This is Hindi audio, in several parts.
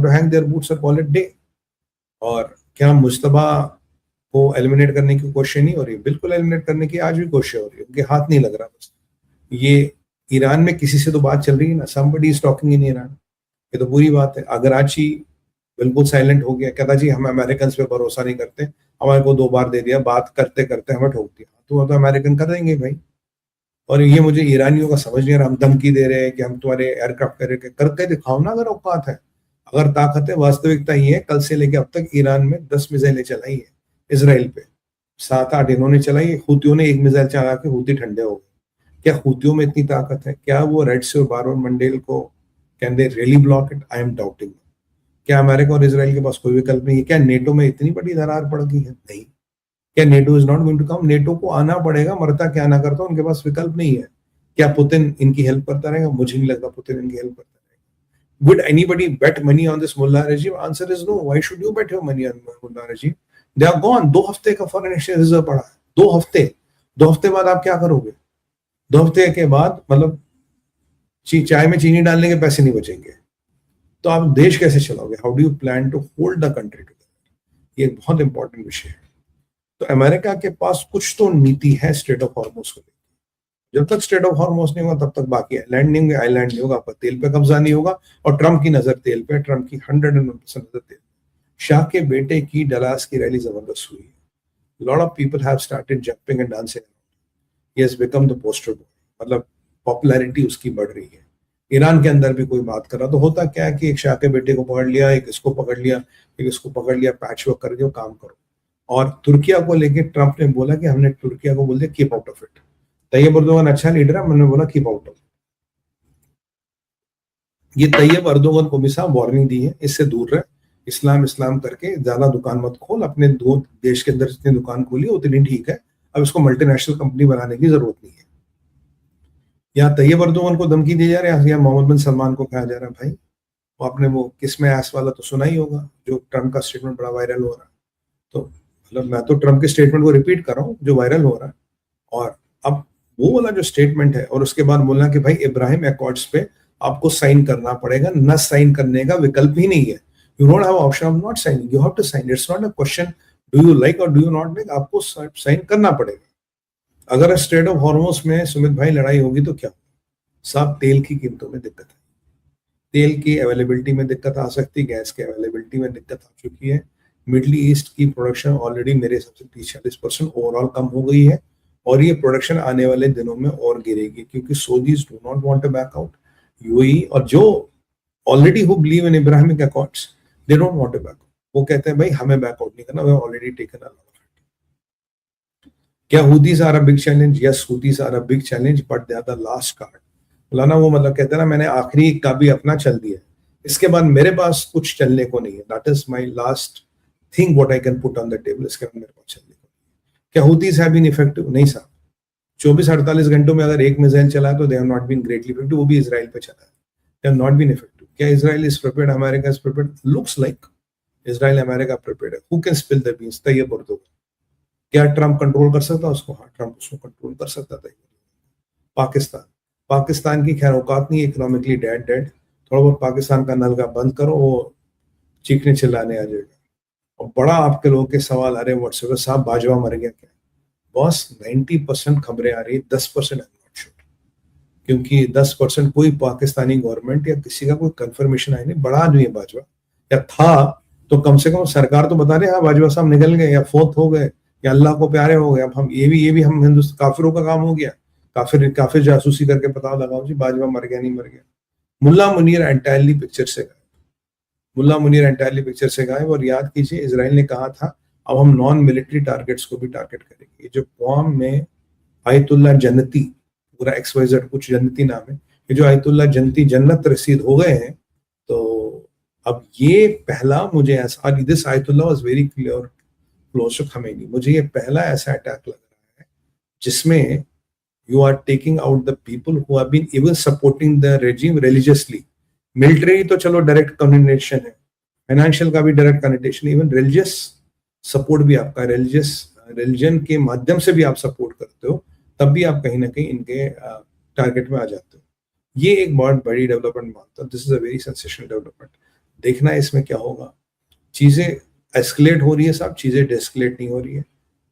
to hang their boots or call it day. और क्या मुश्तबा को एलिमिनेट करने की कोशिश नहीं हो रही? बिल्कुल एलिमिनेट करने की आज भी कोशिश हो रही है, उनके हाथ नहीं लग रहा। बस ये ईरान में किसी से तो बात चल रही है ना, somebody is talking in Iran, ये तो बुरी बात है। अगराची बिल्कुल साइलेंट हो गया, कहता जी हम अमेरिकन पे भरोसा नहीं करते, हमारे को 2 बार दे दिया, बात करते करते हमें ठोक दिया। तो अमेरिकन कर देंगे भाई। और ये मुझे ईरानियों का समझ नहीं आ रहा, हम धमकी दे रहे हैं कि हम तुम्हारे एयरक्राफ्ट करके दिखाओ ना, अगर औकात है, अगर ताकत है। वास्तविकता ये है, कल से लेके अब तक ईरान में 10 मिसाइलें चलाई है इसराइल पे, 7-8 इन्होंने चलाई, हूतियों ने 1 मिसाइल चला के हूती ठंडे हो गए। क्या हूतियों में इतनी ताकत है? क्या वो रेड सी और बार मंडेल को can they really block it? I am doubting. क्या अमेरिका और इसराइल के पास कोई विकल्प नहीं है? क्या नेटो में इतनी बड़ी दरार पड़ गई है? नहीं। क्या NATO is not going to come? NATO को आना पड़ेगा, मरता क्या ना करता, उनके पास विकल्प नहीं है। क्या पुतिन इनकी हेल्प करता रहेगा? मुझे नहीं लगता पुतिन इनकी हेल्प करता रहेगा। Would anybody bet money on this mullah regime? Answer is no. Why should you bet your money on mullah regime? They are gone. 2 हफ्ते का फॉरेन एक्सचेंज रिजर्व पड़ा है। 2 हफ्ते। 2 हफ्ते बाद आप क्या करोगे? 2 हफ्ते के बाद मतलब चाय में चीनी डालने के पैसे नहीं बचेंगे, तो आप देश कैसे चलाओगे? How do you plan to hold the country together? ये एक बहुत इंपॉर्टेंट विषय है। तो अमेरिका के पास कुछ तो नीति है स्ट्रेट ऑफ हॉर्मुज को लेकर। जब तक स्ट्रेट ऑफ हॉर्मुज नहीं होगा तब तक बाकी आइलैंड नहीं होंगे, आइलैंड नहीं होगा, आपका तेल पे कब्जा नहीं होगा। और ट्रंप की नजर तेल पे, ट्रंप की 101% नजर तेल। शाह के बेटे की डलास की रैली जबरदस्त हुई है। Lot of people have started jumping and dancing. He has become the poster boy, मतलब पॉपुलैरिटी उसकी बढ़ रही है। ईरान के अंदर भी कोई बात कर रहा तो होता क्या है कि एक शाह के बेटे को पकड़ लिया, एक इसको पकड़ लिया, एक इसको पकड़ लिया, पैच वर्क कर दिया, काम करो। और तुर्किया को लेके ट्रंप ने बोला कि हमने तुर्किया को बोल दिया keep out of it. Tayyip Erdogan अच्छा लीडर है, मैंने बोला कीप आउट ऑफ। ये तैयब अर्दोगन को भी साहब वार्निंग दी है, इससे दूर रहे, इस्लाम इस्लाम करके ज्यादा दुकान मत खोल। अपने 2 देश के अंदर जितनी दुकान खोली उतनी ठीक है, अब इसको मल्टीनेशनल कंपनी बनाने की जरूरत नहीं है। यहाँ तैयब अर्दोगन को धमकी दी जा रही है, यहाँ मोहम्मद बिन सलमान को कहा जा रहा है भाई। वो आपने वो किस में ऐस वाला तो सुना ही होगा, जो ट्रंप का स्टेटमेंट बड़ा वायरल हो रहा है। तो मतलब मैं तो ट्रंप के स्टेटमेंट को रिपीट कर रहा हूँ जो वायरल हो रहा है। और अब वो वाला जो स्टेटमेंट है, और उसके बाद बोलना कि भाई इब्राहिम अकॉर्ड्स पे आपको साइन करना पड़ेगा, न साइन करने का विकल्प ही नहीं है। You don't have option of not signing, you have to sign. It's not a question do you like or do you not like, आपको साइन करना पड़ेगा। अगर स्ट्रेट ऑफ हॉर्मुज में सुमित भाई लड़ाई होगी तो क्या? साहब तेल की कीमतों में दिक्कत है, तेल की अवेलेबिलिटी में दिक्कत आ सकती है, गैस की अवेलेबिलिटी में दिक्कत आ चुकी है। मिडल ईस्ट की प्रोडक्शन ऑलरेडी मेरे हिसाब से 30-40% ओवरऑल कम हो गई है, और ये प्रोडक्शन आने वाले दिनों में और गिरेगी, क्योंकि Saudis do not want to back out. UAE और जो already who believe in Abrahamic accords, they don't want to back out. वो कहते हैं भाई हमें बैक आउट नहीं करना, we already taken a lot of it. क्या Houthis are a big challenge? Yes, Houthis are a big challenge, but they are the last card. बोला ना वो, मतलब कहते हैं ना, मैंने आखिरी का भी अपना चल दिया, इसके बाद मेरे पास कुछ चलने को नहीं है। That is my last thing what I can put on the table. इसके बाद मेरे पास चलने को नहीं। क्या हूथीज हैव बीन इफेक्टिव? नहीं साहब। 24-48 घंटों में अगर एक मिसाइल चला तो they have not been greatly effective, वो भी इजराइल पे चला है। They have not been effective. क्या Israel is prepared? America is prepared? Looks like Israel America prepared है। Who can spill the beans? Tayyip Erdogan. क्या ट्रंप कंट्रोल कर सकता उसको? हाँ, ट्रंप उसको कंट्रोल कर सकता था। पाकिस्तान की खैर औकात नहीं, इकोनॉमिकली डेड। थोड़ा बहुत पाकिस्तान का नलका बंद करो, वो चीखने चिल्लाने आ जाएगा। और बड़ा आपके लोगों के सवाल आ रहे हैं व्हाट्सएप, साहब बाजवा मर गया क्या? बॉस 90% खबरें आ रही है, 10% नॉट श्योर, क्योंकि 10% कोई पाकिस्तानी गवर्नमेंट या किसी का कोई कंफर्मेशन आया नहीं। बड़ा आदमी है बाजवा, या था तो कम से कम सरकार तो बता रहे हाँ बाजवा साहब निकल गए, या फोत हो गए, या अल्लाह को प्यारे हो गए। अब हम ये भी हम हिंदुस्तान काफिरों का काम हो गया। काफिर जासूसी करके पता लगाओ जी बाजवा मर गया नहीं मर गया। मुल्ला मुनीर एंटायरली पिक्चर से गायब। मुल्ला मुनीर एंटायरली पिक्चर से गायब। और याद कीजिए, इजराइल ने कहा था अब हम नॉन मिलिट्री टारगेट्स को भी टारगेट करेंगे। जो क्वाम में आयतुल्ला जन्नती, पूरा XYZ कुछ जन्नती नाम है, ये जो आयतुल्ला जन्नती जन्नत रसीद हो गए हैं, तो अब ये पहला मुझे ऐसा, this ayatollah was very clear close to Khamenei, मुझे ये पहला ऐसा अटैक लग रहा है जिसमें you are taking out the people who have been even supporting the regime religiously. Military तो चलो direct connotation है, financial का भी direct connotation, even religious support भी आपका, religion के माध्यम से भी आप support करते हो, तब भी आप कहीं ना कहीं इनके टारगेट में आ जाते हो। ये एक बहुत बड़ी डेवलपमेंट मानता हूँ। This is a very sensational development. देखना है इसमें क्या होगा। चीजें एस्केलेट हो रही है साहब, चीजें डेस्केलेट नहीं हो रही है।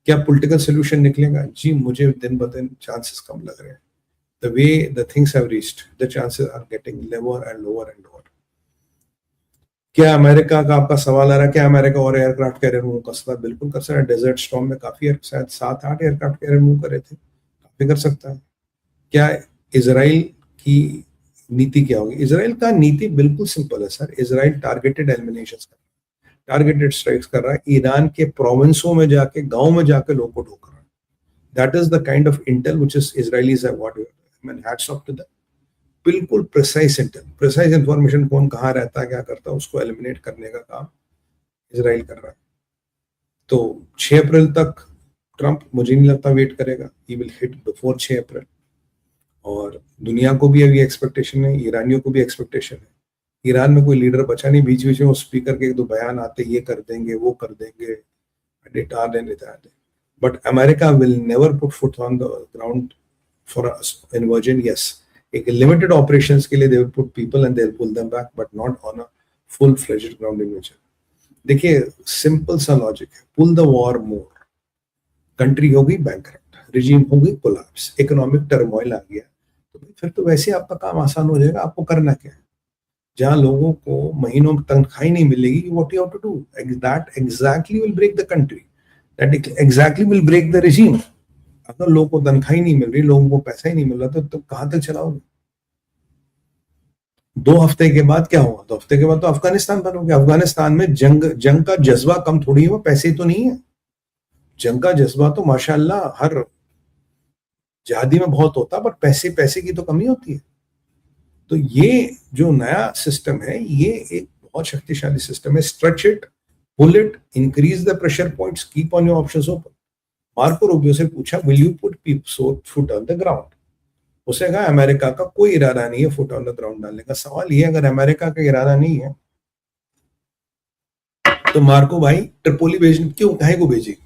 क्या पॉलिटिकल सोल्यूशन निकलेगा? जी मुझे दिन ब दिन चांसेस कम लग रहे हैं। The way the things have reached, the chances are getting lower and lower and lower. क्या अमेरिका का आपका सवाल आ रहा है, क्या अमेरिका और एयरक्राफ्ट कैरियर मूव कर सकता है? बिल्कुल कर सकता है। डेजर्ट स्टॉर्म में काफी शायद 7-8 एयरक्राफ्ट कैरियर मूव करे थे, काफी कर सकता है। क्या इसराइल की नीति क्या होगी? इसराइल का नीति बिल्कुल सिंपल है सर। इसराइल टारगेटेड एलिमिनेशन कर रहा है, टारगेटेड स्ट्राइक्स कर रहा है, ईरान के प्रोविंसों में जाके, गांव में जाके लोगों को ढोक रहा है। That is the kind of intel which is Israelis have what man hats off to that. बिल्कुल प्रिसाइज इंटेल, प्रिसाइज इंफॉर्मेशन, कौन कहाँ रहता है, क्या करता है, उसको एलिमिनेट करने का काम इसराइल कर रहा है। तो 6 अप्रैल तक ट्रंप मुझे नहीं लगता वेट करेगा, ही विल हिट बिफोर 6 अप्रैल। और दुनिया को भी अभी एक्सपेक्टेशन है, ईरानियों को भी एक्सपेक्टेशन है। ईरान में कोई लीडर बचा नहीं, बीच बीच में वो स्पीकर के 1-2 बयान आते, ये कर देंगे, वो कर देंगे, but America will never put foot on the ground for invasion. Yes, एक लिमिटेड ऑपरेशंस के लिए they will put people and they will pull them back, but not on a full fledged ground invasion. देखिए सिंपल सा लॉजिक है, pull the war more, country हो गई बैंकरप्ट, रिजीम हो गई कोलैप्स, इकोनॉमिक टर्मोइल आ गया, तो फिर तो वैसे आपका काम आसान हो जाएगा। आपको करना क्या है? जहां लोगों को महीनों में तनख्वाह नहीं मिलेगी, what you have to do, that exactly will break the country, that exactly will break the regime. अगर लोगों को तनख्वाह ही नहीं मिल रही, लोगों को पैसा ही नहीं मिल रहा, तो कहां तक चलाओगे? 2 हफ्ते के बाद क्या हुआ? 2 हफ्ते के बाद तो अफगानिस्तान बन हो गया। अफगानिस्तान में जंग का जज्बा कम थोड़ी है, वो पैसे तो नहीं है। जंग का जज्बा तो माशाल्लाह हर जिहादी में बहुत होता, पर पैसे की तो कमी होती है। तो ये जो नया सिस्टम है, ये एक बहुत शक्तिशाली सिस्टम है। Stretch it, pull it, increase the pressure points, keep on your options open. Marco Rubio से पूछा, will you put foot on the ground? उसे कहा अमेरिका का कोई इरादा नहीं है फुट ऑन द ग्राउंड डालने का। सवाल ये, अगर अमेरिका का इरादा नहीं है तो मार्को भाई ट्रिपोली क्यों, काहे को भेजेगी,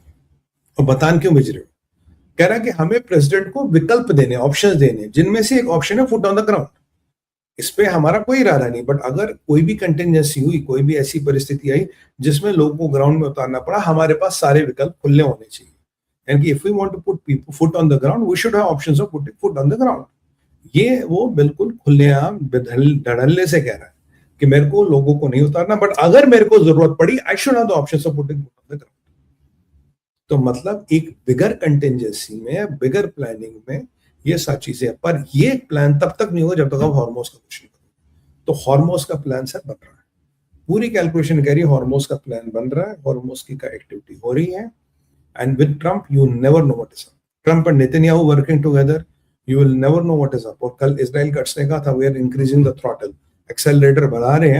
और बतान क्यों भेज रहे हो? कह रहा है कि हमें प्रेसिडेंट को विकल्प देने, ऑप्शंस देने, जिनमें से एक ऑप्शन है फुट ऑन द ग्राउंड। इस पे हमारा कोई इरादा नहीं, बट अगर कोई भी कंटिजेंसी हुई, कोई भी ऐसी परिस्थिति आई जिसमें लोगों को ग्राउंड में उतारना पड़ा, हमारे पास सारे विकल्प खुले होने चाहिए। यानी कि if we want to put people foot on the ground, we should have options of putting foot on the ground. ये वो बिल्कुल खुलेआम धड़ल्ले से कह रहा है कि मेरे को लोगों को नहीं उतारना, बट अगर मेरे को जरूरत पड़ी, I should have the options of putting foot on the ground. तो मतलब एक बिगर कंटिजेंसी में, बिगर प्लानिंग में ये सारी चीजें, पर ये प्लान तब तक नहीं होगा जब तक आप हॉर्मोस का कुछ नहीं करोगे। तो हॉर्मोस का प्लान सर बन रहा है, पूरी कैलकुलेशन कह रही है, हॉर्मोस का प्लान बन रहा है, हॉर्मोस की का एक्टिविटी हो रही है। And with Trump you never know what is up. Trump and Netanyahu working together, you will never know what is up. और कल इजराइल का ने कहा था, we are increasing the throttle, accelerator बढ़ा रहे हैं।